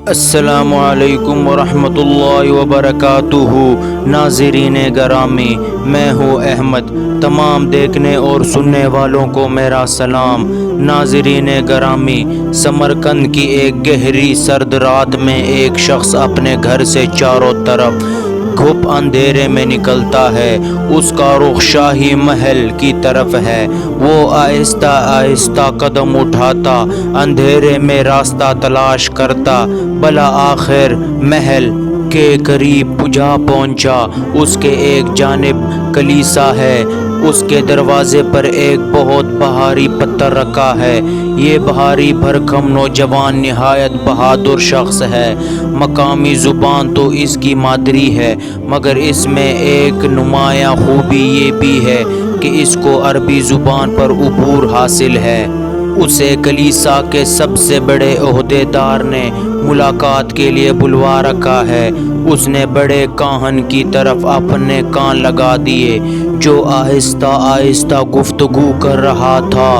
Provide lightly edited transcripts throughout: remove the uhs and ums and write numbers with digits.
السلام علیکم ورحمۃ اللہ وبرکاتہ۔ ناظرین گرامی، میں ہوں احمد۔ تمام دیکھنے اور سننے والوں کو میرا سلام۔ ناظرین گرامی، سمرقند کی ایک گہری سرد رات میں ایک شخص اپنے گھر سے چاروں طرف گھپ اندھیرے میں نکلتا ہے۔ اس کا رخ شاہی محل کی طرف ہے۔ وہ آہستہ آہستہ قدم اٹھاتا، اندھیرے میں راستہ تلاش کرتا، بالآخر محل کے قریب جا پہنچا۔ اس کے ایک جانب کلیسا ہے، اس کے دروازے پر ایک بہت بھاری پتھر رکھا ہے۔ یہ بھاری بھرکم نوجوان نہایت بہادر شخص ہے۔ مقامی زبان تو اس کی مادری ہے، مگر اس میں ایک نمایاں خوبی یہ بھی ہے کہ اس کو عربی زبان پر عبور حاصل ہے۔ اسے کلیسا کے سب سے بڑے عہدیدار نے ملاقات کے لیے بلوا رکھا ہے۔ اس نے بڑے کاہن کی طرف اپنے کان لگا دیے، جو آہستہ آہستہ گفتگو کر رہا تھا۔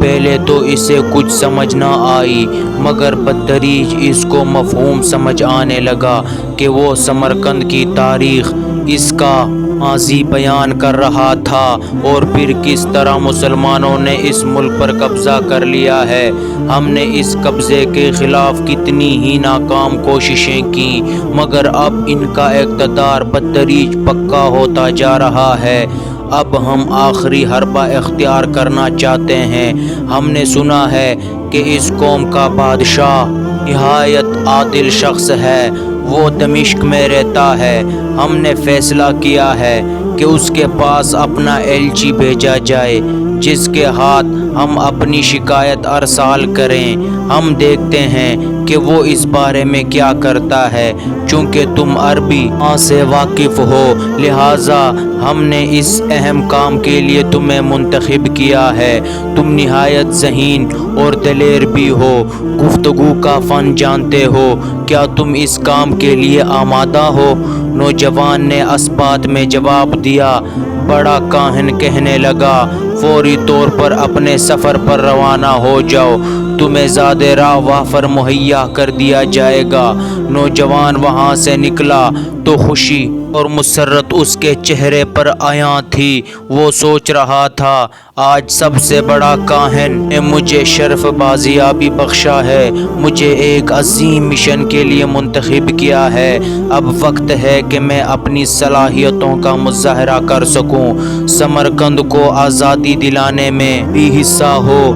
پہلے تو اسے کچھ سمجھ نہ آئی، مگر بتدریج اس کو مفہوم سمجھ آنے لگا کہ وہ سمرقند کی تاریخ، اس کا ماضی بیان کر رہا تھا، اور پھر کس طرح مسلمانوں نے اس ملک پر قبضہ کر لیا ہے۔ ہم نے اس قبضے کے خلاف کتنی ہی ناکام کوششیں کی، مگر اب ان کا اقتدار بتدریج پکا ہوتا جا رہا ہے۔ اب ہم آخری حربہ اختیار کرنا چاہتے ہیں۔ ہم نے سنا ہے کہ اس قوم کا بادشاہ نہایت عادل شخص ہے، وہ دمشق میں رہتا ہے۔ ہم نے فیصلہ کیا ہے کہ اس کے پاس اپنا ایلچی بھیجا جائے، جس کے ہاتھ ہم اپنی شکایت ارسال کریں۔ ہم دیکھتے ہیں کہ وہ اس بارے میں کیا کرتا ہے۔ چونکہ تم عربی سے واقف ہو، لہٰذا ہم نے اس اہم کام کے لیے تمہیں منتخب کیا ہے۔ تم نہایت ذہین اور دلیر بھی ہو، گفتگو کا فن جانتے ہو۔ کیا تم اس کام کے لیے آمادہ ہو؟ نوجوان نے اس بات میں جواب دیا۔ بڑا کاہن کہنے لگا، فوری طور پر اپنے سفر پر روانہ ہو جاؤ، تمہیں زیادہ راہ وافر مہیا کر دیا جائے گا۔ نوجوان وہاں سے نکلا تو خوشی اور مسرت اس کے چہرے پر عیاں تھی۔ وہ سوچ رہا تھا، آج سب سے بڑا کاہن نے مجھے شرف بازیابی بخشا ہے، مجھے ایک عظیم مشن کے لیے منتخب کیا ہے۔ اب وقت ہے کہ میں اپنی صلاحیتوں کا مظاہرہ کر سکوں، سمرقند کو آزادی دلانے میں بھی حصہ ہو۔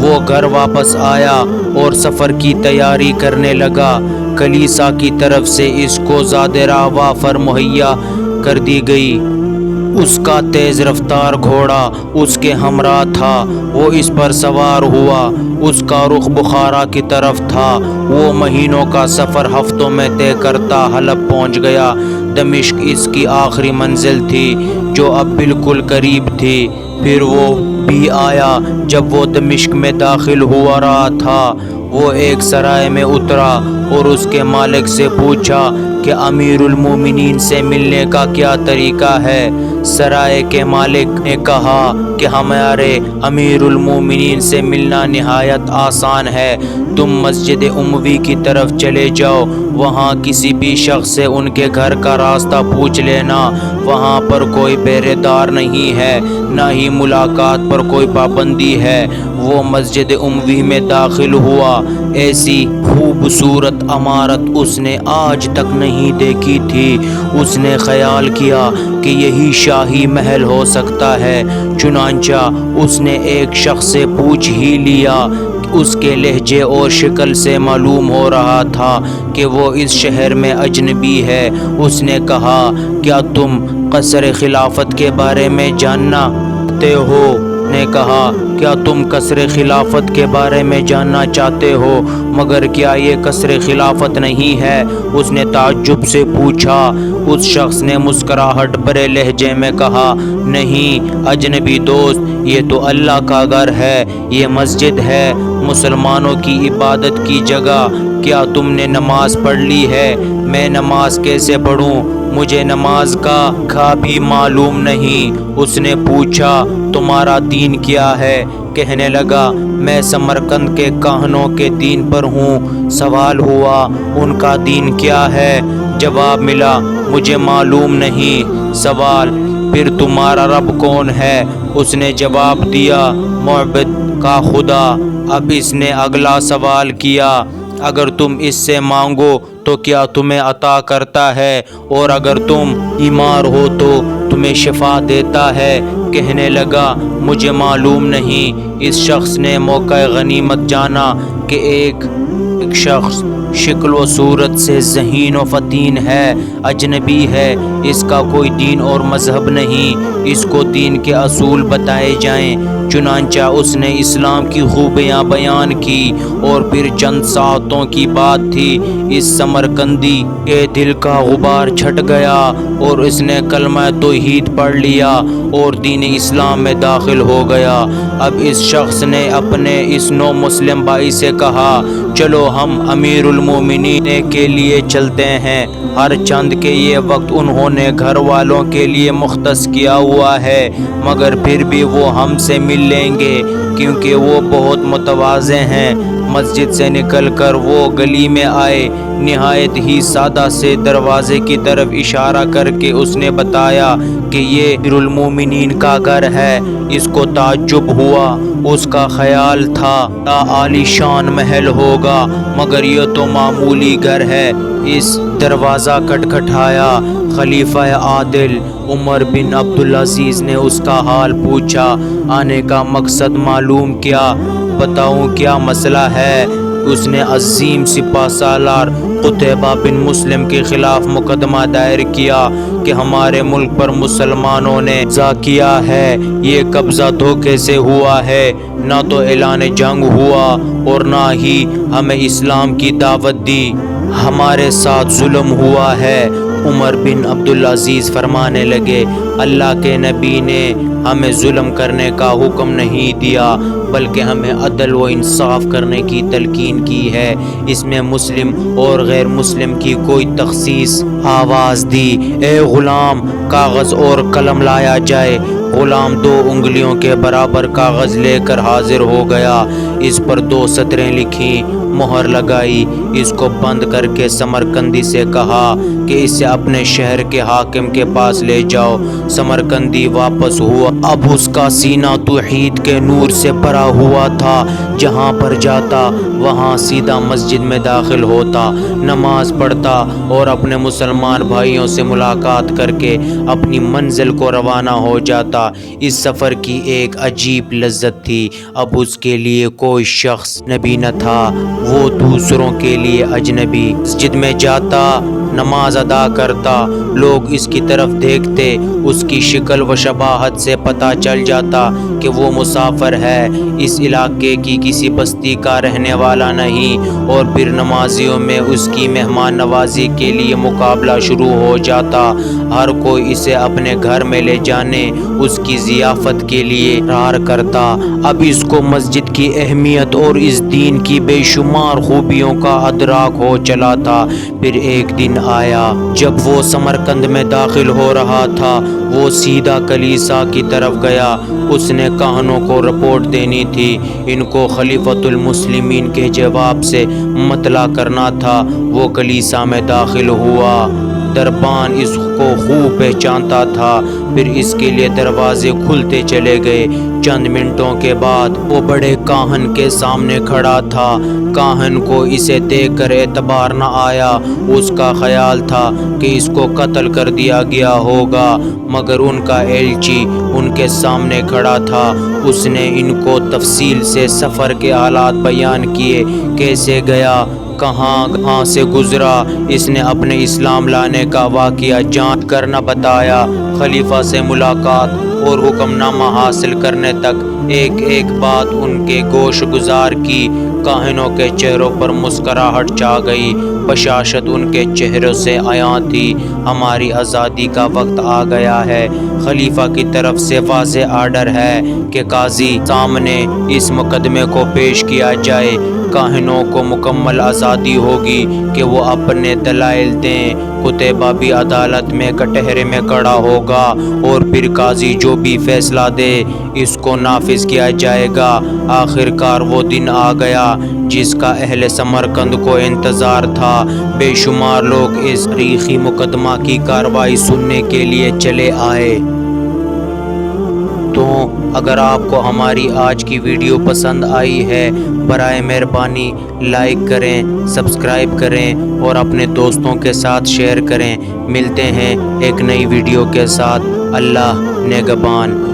وہ گھر واپس آیا اور سفر کی تیاری کرنے لگا۔ کلیسا کی طرف سے اس کو زیادہ راہ وافر مہیا کر دی گئی۔ اس کا تیز رفتار گھوڑا اس کے ہمراہ تھا۔ وہ اس پر سوار ہوا، اس کا رخ بخارا کی طرف تھا۔ وہ مہینوں کا سفر ہفتوں میں طے کرتا حلب پہنچ گیا۔ دمشق اس کی آخری منزل تھی، جو اب بالکل قریب تھی۔ پھر وہ بھی آیا۔ جب وہ دمشق میں داخل ہوا رہا تھا، وہ ایک سرائے میں اترا اور اس کے مالک سے پوچھا کہ امیر المومنین سے ملنے کا کیا طریقہ ہے۔ سرائے کے مالک نے کہا کہ ہمارے امیر المومنین سے ملنا نہایت آسان ہے۔ تم مسجد اموی کی طرف چلے جاؤ، وہاں کسی بھی شخص سے ان کے گھر کا راستہ پوچھ لینا۔ وہاں پر کوئی پہرے دار نہیں ہے، نہ ہی ملاقات پر کوئی پابندی ہے۔ وہ مسجد اموی میں داخل ہوا۔ ایسی خوبصورت عمارت اس نے آج تک نہیں دیکھی تھی۔ اس نے خیال کیا کہ یہی شاہی محل ہو سکتا ہے۔ چنانچہ اس نے ایک شخص سے پوچھ ہی لیا۔ اس کے لہجے اور شکل سے معلوم ہو رہا تھا کہ وہ اس شہر میں اجنبی ہے۔ اس نے کہا، کیا تم قصر خلافت کے بارے میں جاننا چاہتے ہو؟ نے کہا، کیا تم قصر خلافت کے بارے میں جاننا چاہتے ہو؟ مگر کیا یہ قصر خلافت نہیں ہے؟ اس نے تعجب سے پوچھا۔ اس شخص نے مسکراہٹ بھرے لہجے میں کہا، نہیں اجنبی دوست، یہ تو اللہ کا گھر ہے، یہ مسجد ہے، مسلمانوں کی عبادت کی جگہ۔ کیا تم نے نماز پڑھ لی ہے؟ میں نماز کیسے پڑھوں؟ مجھے نماز کا بھی معلوم نہیں۔ اس نے پوچھا، تمہارا دین کیا ہے؟ کہنے لگا، میں سمرقند کے کاہنوں کے دین پر ہوں۔ سوال ہوا ان کا دین کیا ہے؟ جواب ملا مجھے معلوم نہیں۔ سوال پھر تمہارا رب کون ہے؟ اس نے جواب دیا معبد کا خدا۔ اب اس نے اگلا سوال کیا اگر تم اس سے مانگو تو کیا تمہیں عطا کرتا ہے، اور اگر تم بیمار ہو تو تمہیں شفا دیتا ہے؟ کہنے لگا مجھے معلوم نہیں۔ اس شخص نے موقع غنیمت جانا کہ ایک شخص شکل و صورت سے ذہین و فطین ہے، اجنبی ہے، اس کا کوئی دین اور مذہب نہیں، اس کو دین کے اصول بتائے جائیں۔ چنانچہ اس نے اسلام کی خوبیاں بیان کی، اور پھر چند ساعتوں کی بات تھی اس سمرقندی کے دل کا غبار چھٹ گیا اور اس نے کلمہ توحید پڑھ لیا اور دین اسلام میں داخل ہو گیا۔ اب اس شخص نے اپنے اس نو مسلم بھائی سے کہا چلو ہم امیر المومنین کے لیے چلتے ہیں، ہر چند کے یہ وقت انہوں نے گھر والوں کے لیے مختص کیا ہوا ہے، مگر پھر بھی وہ ہم سے مل لیں گے کیونکہ وہ بہت متواضع ہیں۔ مسجد سے نکل کر وہ گلی میں آئے، نہایت ہی سادہ سے دروازے کی طرف اشارہ کر کے اس نے بتایا کہ یہ امیر المومنین کا گھر ہے۔ اس کو تعجب ہوا، اس کا خیال تھا عالی شان محل ہوگا، مگر یہ تو معمولی گھر ہے۔ اس دروازہ کھٹکھٹایا۔ خلیفہ عادل عمر بن عبدالعزیز نے اس کا حال پوچھا، آنے کا مقصد معلوم کیا؟ بتاؤں کیا مسئلہ ہے؟ اس نے عظیم سپہ سالار قتیبہ بن مسلم کے خلاف مقدمہ دائر کیا کہ ہمارے ملک پر مسلمانوں نے قبضہ کیا ہے، یہ قبضہ دھوکے سے ہوا ہے، نہ تو اعلان جنگ ہوا اور نہ ہی ہمیں اسلام کی دعوت دی، ہمارے ساتھ ظلم ہوا ہے۔ عمر بن عبدالعزیز فرمانے لگے اللہ کے نبی نے ہمیں ظلم کرنے کا حکم نہیں دیا بلکہ ہمیں عدل و انصاف کرنے کی تلقین کی ہے، اس میں مسلم اور غیر مسلم کی کوئی تخصیص آواز دی۔ اے غلام کاغذ اور قلم لایا جائے۔ غلام 2 انگلیوں کے برابر کاغذ لے کر حاضر ہو گیا، اس پر 2 سطریں لکھیں، مہر لگائی، اس کو بند کر کے سمرقندی سے کہا کہ اسے اپنے شہر کے حاکم کے پاس لے جاؤ۔ سمرقندی واپس ہوا۔ اب اس کا سینہ توحید کے نور سے بھرا ہوا تھا، جہاں پر جاتا وہاں سیدھا مسجد میں داخل ہوتا، نماز پڑھتا اور اپنے مسلمان بھائیوں سے ملاقات کر کے اپنی منزل کو روانہ ہو جاتا۔ اس سفر کی ایک عجیب لذت تھی۔ اب اس کے لیے کوئی شخص نبی نہ تھا، وہ دوسروں کے لیے اجنبی۔ مسجد میں جاتا، نماز ادا کرتا، لوگ اس کی طرف دیکھتے، اس کی شکل و شباہت سے پتہ چل جاتا کہ وہ مسافر ہے، اس علاقے کی کسی بستی کا رہنے والا نہیں، اور پھر نمازیوں میں اس کی مہمان نوازی کے لیے مقابلہ شروع ہو جاتا، ہر کوئی اسے اپنے گھر میں لے جانے، اس کی ضیافت کے لیے اصرار کرتا۔ اب اس کو مسجد کی اہمیت اور اس دین کی بے شمار خوبیوں کا ادراک ہو چلا تھا۔ پھر ایک دن آیا جب وہ سمرقند میں داخل ہو رہا تھا، وہ سیدھا کلیسا کی طرف گیا، اس نے کاہنوں کو رپورٹ دینی تھی، ان کو خلیفۃ المسلمین کے جواب سے مطلع کرنا تھا۔ وہ کلیسا میں داخل ہوا، دربان اس کو خوب پہچانتا تھا، پھر اس کے لیے دروازے کھلتے چلے گئے۔ چند منٹوں کے بعد وہ بڑے کاہن کے سامنے کھڑا تھا۔ کاہن کو اسے دیکھ کر اعتبار نہ آیا، اس کا خیال تھا کہ اس کو قتل کر دیا گیا ہوگا، مگر ان کا ایلچی ان کے سامنے کھڑا تھا۔ اس نے ان کو تفصیل سے سفر کے حالات بیان کیے، کیسے گیا، کہاں سے گزرا، اس نے اپنے اسلام لانے کا واقعہ جان کر نہ بتایا۔ خلیفہ سے ملاقات اور حکم نامہ حاصل کرنے تک ایک ایک بات ان کے گوش گزار کی۔ کاہنوں کے چہروں پر مسکراہٹ چھا گئی، بشاشت ان کے چہروں سے عیاں تھی۔ ہماری آزادی کا وقت آ گیا ہے، خلیفہ کی طرف سے واضح آرڈر ہے کہ قاضی سامنے اس مقدمے کو پیش کیا جائے۔ کاہنوں کو مکمل آزادی ہوگی کہ وہ اپنے دلائل دیں، قطبہ بھی عدالت میں کٹہرے میں کھڑا ہوگا اور پھر قاضی جو بھی فیصلہ دے اس کو نافذ کیا جائے گا۔ آخر کار وہ دن آ گیا جس کا اہل سمرقند کو انتظار تھا۔ بے شمار لوگ اس تاریخی مقدمہ کی کارروائی سننے کے لیے چلے آئے۔ تو اگر آپ کو ہماری آج کی ویڈیو پسند آئی ہے برائے مہربانی لائک کریں، سبسکرائب کریں اور اپنے دوستوں کے ساتھ شیئر کریں۔ ملتے ہیں ایک نئی ویڈیو کے ساتھ۔ اللہ نگہبان۔